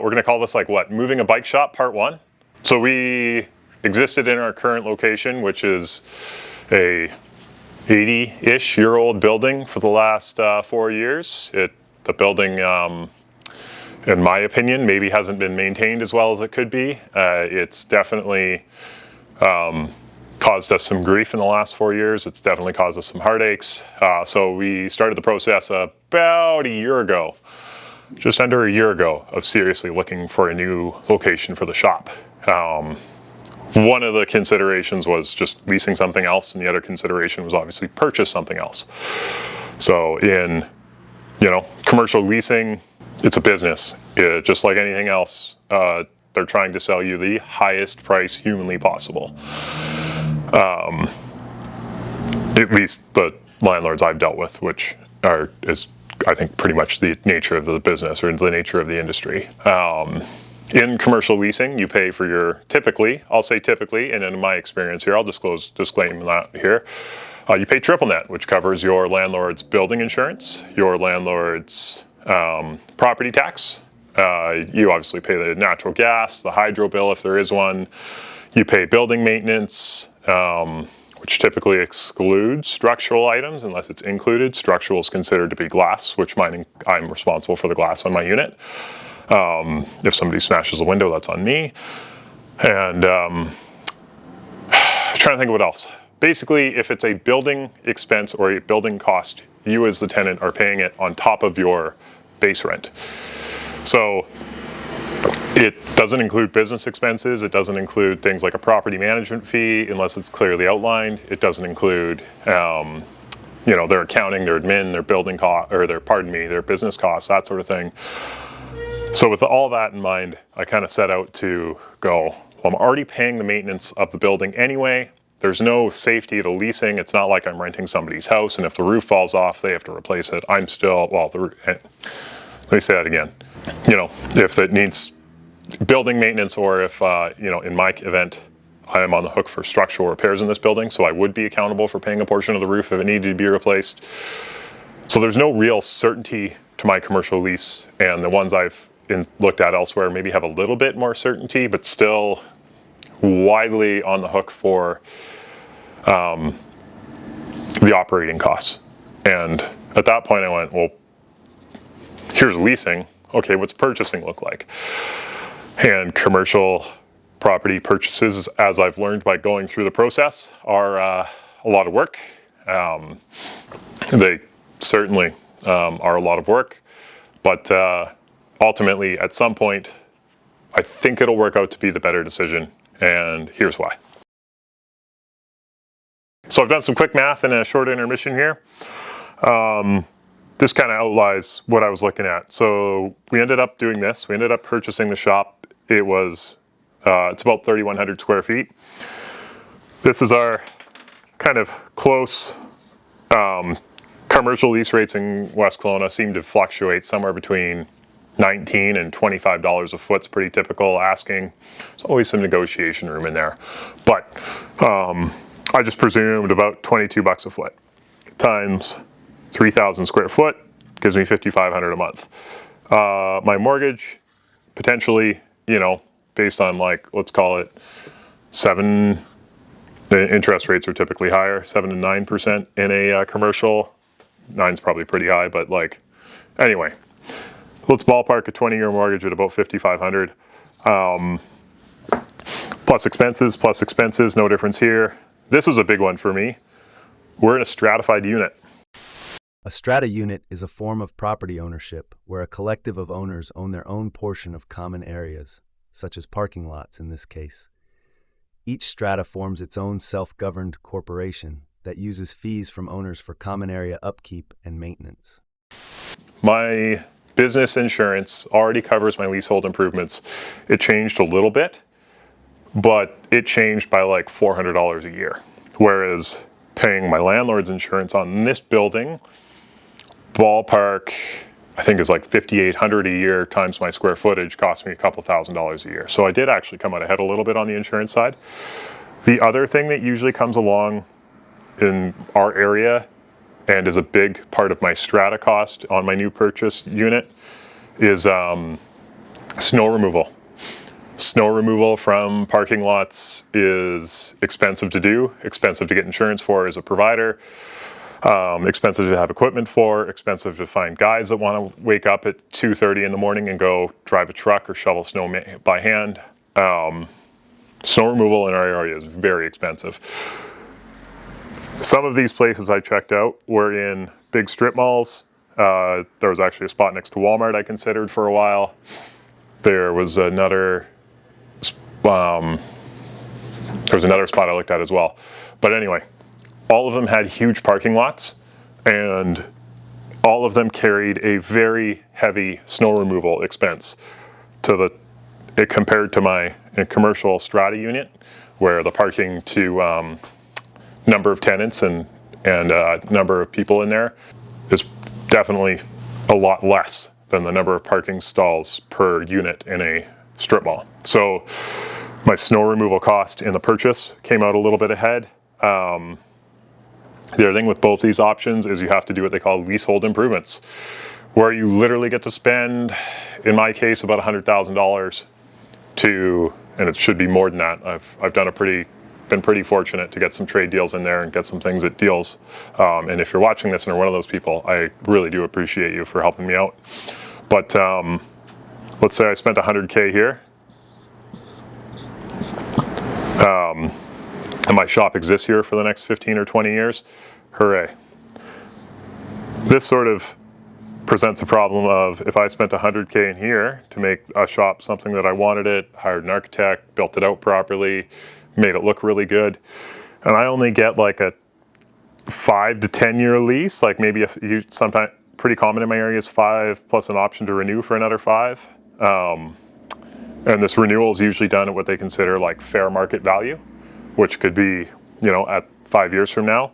we're going to call this like what? Moving a bike shop, part one. So we existed in our current location, which is a 80-ish year old building for the last 4 years. The building, in my opinion, maybe hasn't been maintained as well as it could be. It's definitely caused us some grief in the last 4 years. It's definitely caused us some heartaches. So we started the process about a year ago, just under a year ago, of seriously looking for a new location for the shop. One of the considerations was just leasing something else, and the other consideration was obviously purchase something else. So in, commercial leasing, it's a business. Just like anything else, they're trying to sell you the highest price humanly possible. At least the landlords I've dealt with, which is I think pretty much the nature of the business or the nature of the industry. In commercial leasing, you pay for your, typically, I'll say typically, and in my experience here, I'll disclaim that here, you pay triple net, which covers your landlord's building insurance, your landlord's property tax. You obviously pay the natural gas, the hydro bill if there is one. You pay building maintenance, which typically excludes structural items unless it's included. Structural is considered to be glass, which I'm responsible for the glass on my unit. If somebody smashes a window, that's on me. And trying to think of what else. Basically, if it's a building expense or a building cost, you as the tenant are paying it on top of your base rent. So it doesn't include business expenses. It doesn't include things like a property management fee unless it's clearly outlined. It doesn't include, their accounting, their admin, their building cost, or their business costs, that sort of thing. So with all that in mind, I kind of set out to go, well, I'm already paying the maintenance of the building anyway. There's no safety to leasing. It's not like I'm renting somebody's house, and if the roof falls off, they have to replace it. I'm still, let me say that again. If it needs building maintenance, or if, in my event, I am on the hook for structural repairs in this building, so I would be accountable for paying a portion of the roof if it needed to be replaced. So there's no real certainty to my commercial lease, and the ones I've looked at elsewhere maybe have a little bit more certainty, but still widely on the hook for the operating costs. And at that point I went, well, here's leasing. Okay, what's purchasing look like? And commercial property purchases, as I've learned by going through the process, are a lot of work. They certainly are a lot of work, but ultimately, at some point, I think it'll work out to be the better decision, and here's why. So I've done some quick math in a short intermission here. This kind of outlines what I was looking at. So we ended up doing this. We ended up purchasing the shop. It's about 3,100 square feet. This is our kind of close commercial lease rates in West Kelowna seem to fluctuate somewhere between $19 and $25 a foot's pretty typical asking. There's always some negotiation room in there. But I just presumed about $22 a foot times 3,000 square foot gives me $5,500 a month. My mortgage, potentially, based on let's call it 7, the interest rates are typically higher, 7 to 9% in a commercial. 9's probably pretty high, but anyway. Let's ballpark a 20-year mortgage at about $5,500. Plus expenses, no difference here. This was a big one for me. We're in a stratified unit. A strata unit is a form of property ownership where a collective of owners own their own portion of common areas, such as parking lots in this case. Each strata forms its own self-governed corporation that uses fees from owners for common area upkeep and maintenance. My business insurance already covers my leasehold improvements. It changed a little bit, but it changed by $400 a year. Whereas paying my landlord's insurance on this building, ballpark, I think is $5,800 a year times my square footage, cost me a couple $1,000s a year. So I did actually come out ahead a little bit on the insurance side. The other thing that usually comes along in our area and is a big part of my strata cost on my new purchase unit is Snow removal. Snow removal from parking lots is expensive to do, expensive to get insurance for as a provider, expensive to have equipment for, expensive to find guys that want to wake up at 2:30 in the morning and go drive a truck or shovel snow by hand. Snow removal in our area is very expensive. Some of these places I checked out were in big strip malls. There was actually a spot next to Walmart I considered for a while. There was another spot I looked at as well. But anyway, all of them had huge parking lots, and all of them carried a very heavy snow removal expense compared to my commercial strata unit, where the parking to number of tenants and number of people in there is definitely a lot less than the number of parking stalls per unit in a strip mall. So my snow removal cost in the purchase came out a little bit ahead. The other thing with both these options is you have to do what they call leasehold improvements, where you literally get to spend, in my case, about $100,000 and it should be more than that. I've been pretty fortunate to get some trade deals in there and get some things at deals. And if you're watching this and are one of those people, I really do appreciate you for helping me out. But let's say I spent $100K here. And my shop exists here for the next 15 or 20 years. Hooray. This sort of presents a problem of, if I spent $100K in here to make a shop something that I wanted it, hired an architect, built it out properly, made it look really good, and I only get like a 5 to 10 year lease, like maybe sometimes pretty common in my area is 5 plus an option to renew for another 5. And this renewal is usually done at what they consider like fair market value, which could be, at 5 years from now,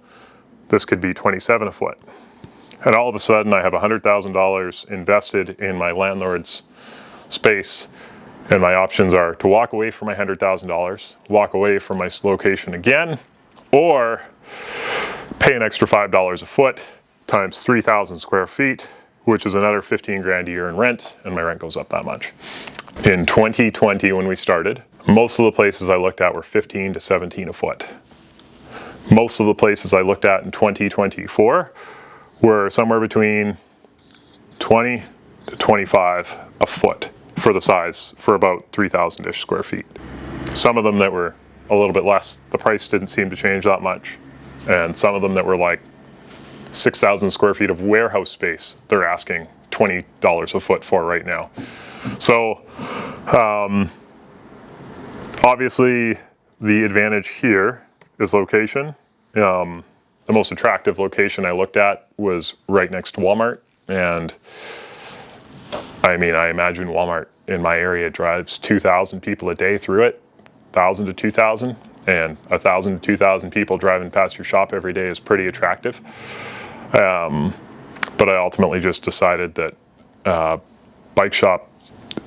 this could be 27 a foot. And all of a sudden I have $100,000 invested in my landlord's space, and my options are to walk away from my $100,000, walk away from my location again, or pay an extra $5 a foot times 3,000 square feet, which is another 15 grand a year in rent, and my rent goes up that much. In 2020, when we started, most of the places I looked at were 15 to 17 a foot. Most of the places I looked at in 2024 were somewhere between 20 to 25 a foot for the size, for about 3,000-ish square feet. Some of them that were a little bit less, the price didn't seem to change that much. And some of them that were like 6,000 square feet of warehouse space, they're asking $20 a foot for right now. So obviously the advantage here is location. The most attractive location I looked at was right next to Walmart, and I imagine Walmart in my area drives 2,000 people a day through it, 1,000 to 2,000, and 1,000 to 2,000 people driving past your shop every day is pretty attractive. But I ultimately just decided that bike shop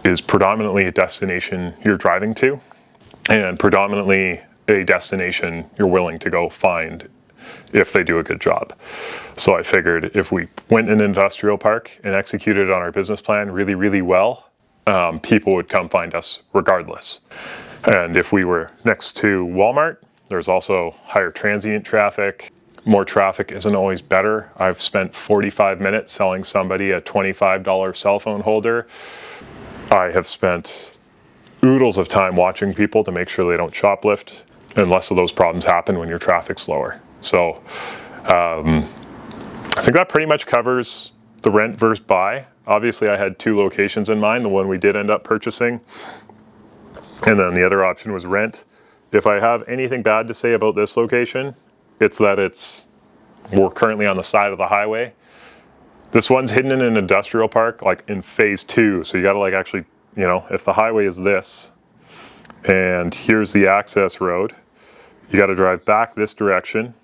is predominantly a destination you're driving to, and predominantly a destination you're willing to go find if they do a good job. So I figured if we went in an industrial park and executed on our business plan really, really well, people would come find us regardless. And if we were next to Walmart, there's also higher transient traffic. More traffic isn't always better. I've spent 45 minutes selling somebody a $25 cell phone holder. I have spent oodles of time watching people to make sure they don't shoplift, and less of those problems happen when your traffic's lower. So I think that pretty much covers the rent versus buy. Obviously I had 2 locations in mind, the one we did end up purchasing, and then the other option was rent. If I have anything bad to say about this location, it's that we're currently on the side of the highway. This one's hidden in an industrial park, like in phase 2. So you gotta like actually, if the highway is this, and here's the access road, you gotta drive back this direction.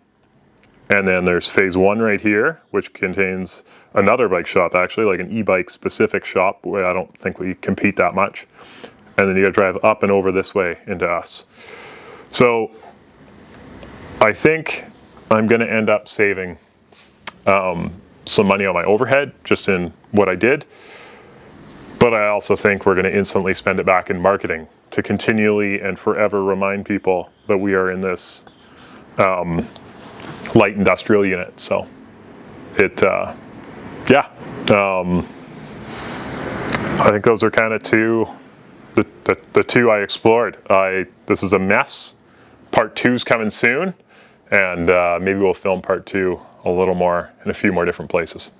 And then there's phase 1 right here, which contains another bike shop, actually, like an e-bike specific shop, where I don't think we compete that much. And then you gotta drive up and over this way into us. So I think I'm gonna end up saving some money on my overhead just in what I did. But I also think we're going to instantly spend it back in marketing to continually and forever remind people that we are in this light industrial unit. So yeah, I think those are kind of the two I explored. This is a mess. Part 2's coming soon, and maybe we'll film part 2 a little more in a few more different places.